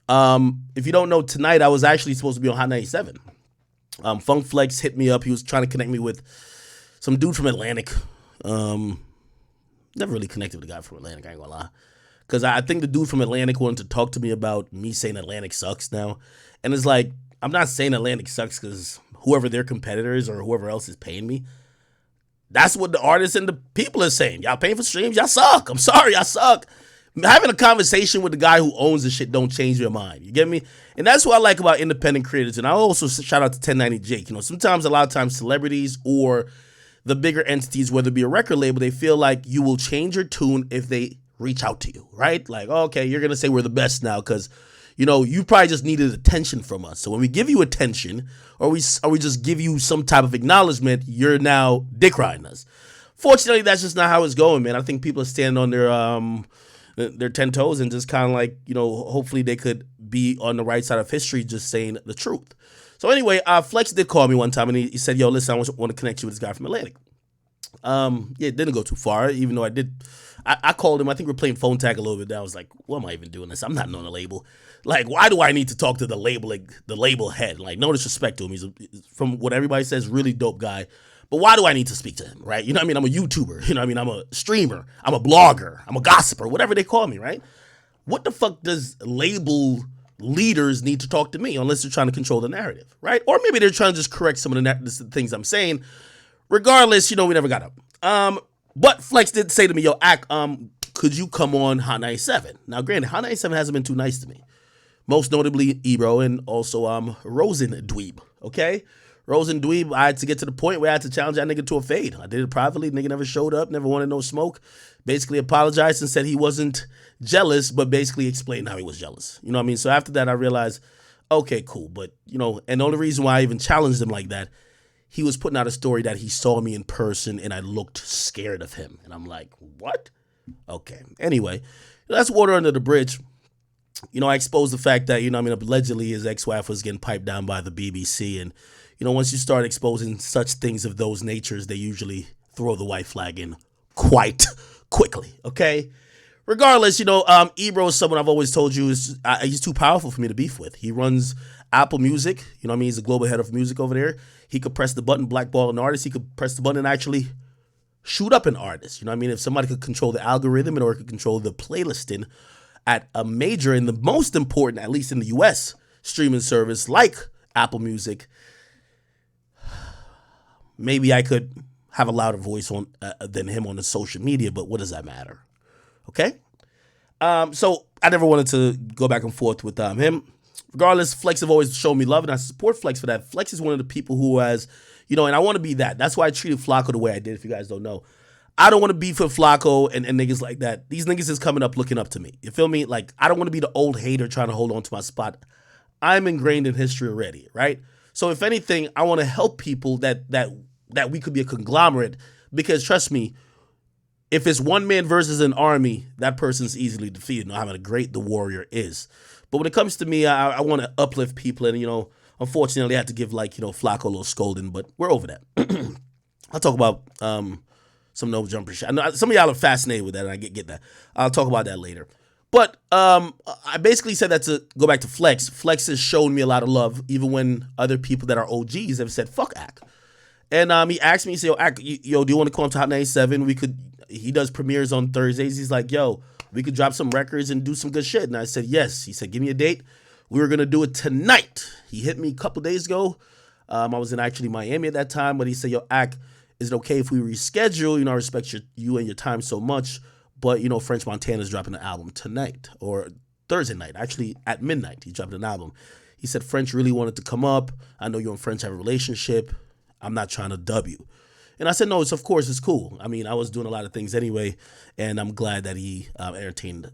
If you don't know, tonight I was actually supposed to be on Hot 97. Funk Flex hit me up. He was trying to connect me with some dude from Atlantic. Never really connected with the guy from Atlantic, I ain't gonna lie. Because I think the dude from Atlantic wanted to talk to me about me saying Atlantic sucks now. And it's like, I'm not saying Atlantic sucks because whoever their competitors or whoever else is paying me, that's what the artists and the people are saying. Y'all paying for streams, y'all suck. I'm sorry, y'all suck. Having a conversation with the guy who owns the shit don't change your mind. You get me? And that's what I like about independent creators. And I also shout out to 1090 Jake. You know, sometimes, a lot of times, celebrities or the bigger entities, whether it be a record label, they feel like you will change your tune if they reach out to you, right? Like, okay, you're going to say we're the best now because, you know, you probably just needed attention from us. So when we give you attention or we just give you some type of acknowledgement, you're now dick riding us. Fortunately, that's just not how it's going, man. I think people are standing on their 10 toes and just kind of like, you know, hopefully they could be on the right side of history just saying the truth. So anyway, Flex did call me one time and he said, yo, listen, I want to connect you with this guy from Atlantic. Yeah, it didn't go too far, even though I called him. I think we're playing phone tag a little bit. I was like, what am I even doing this? I'm not on a label. Like, why do I need to talk to the label head? Like, no disrespect to him. He's from what everybody says, really dope guy. But why do I need to speak to him, right? You know what I mean? I'm a YouTuber. You know what I mean? I'm a streamer. I'm a blogger. I'm a gossiper, whatever they call me, right? What the fuck does label leaders need to talk to me unless they're trying to control the narrative, right? Or maybe they're trying to just correct some of the things I'm saying. Regardless, you know, we never got up. But Flex did say to me, yo, could you come on Hot 97? Now, granted, Hot 97 hasn't been too nice to me. Most notably, Ebro and also Rosen Dweeb, okay? Rosen Dweeb, I had to get to the point where I had to challenge that nigga to a fade. I did it privately. Nigga never showed up, never wanted no smoke. Basically apologized and said he wasn't jealous, but basically explained how he was jealous. You know what I mean? So after that, I realized, okay, cool. But, you know, and the only reason why I even challenged him like that, he was putting out a story that he saw me in person and I looked scared of him. And I'm like, what? Okay. Anyway, that's water under the bridge. You know, I exposed the fact that, you know, I mean, allegedly his ex-wife was getting piped down by the BBC. And, you know, once you start exposing such things of those natures, they usually throw the white flag in quite quickly. Okay. Regardless, you know, Ebro is someone I've always told you he's too powerful for me to beef with. He runs Apple Music. You know what I mean? He's the global head of music over there. He could press the button, blackball an artist. He could press the button and actually shoot up an artist. You know what I mean? If somebody could control the algorithm or could control the playlisting at a major and the most important, at least in the US, streaming service like Apple Music, maybe I could have a louder voice on than him on the social media, but what does that matter? Okay? So I never wanted to go back and forth with him. Regardless, Flex have always shown me love, and I support Flex for that. Flex is one of the people who has, you know, and I want to be that. That's why I treated Flacco the way I did, if you guys don't know. I don't want to beef with Flacco and niggas like that. These niggas is coming up looking up to me. You feel me? Like, I don't want to be the old hater trying to hold on to my spot. I'm ingrained in history already, right? So if anything, I want to help people that we could be a conglomerate, because trust me, if it's one man versus an army, that person's easily defeated, no matter how great the warrior is. But when it comes to me, I want to uplift people, and, you know, unfortunately, I had to give, like, you know, Flacco a little scolding, but we're over that. I'll talk about some no jumper shit. I know some of y'all are fascinated with that, and I get that. I'll talk about that later. But I basically said that to go back to Flex. Flex has shown me a lot of love, even when other people that are OGs have said, fuck Ak. And he asked me, he said, yo, Ak, yo, do you want to come up to Hot 97? He does premieres on Thursdays. He's like, yo, we could drop some records and do some good shit. And I said, yes. He said, give me a date. We were going to do it tonight. He hit me a couple days ago. I was in actually Miami at that time, but he said, yo, Ak, is it okay if we reschedule? You know, I respect you and your time so much, but, you know, French Montana's dropping an album tonight or Thursday night. Actually, at midnight, he dropped an album. He said, French really wanted to come up. I know you and French have a relationship. I'm not trying to dub you. And I said, no, of course, it's cool. I mean, I was doing a lot of things anyway, and I'm glad that he entertained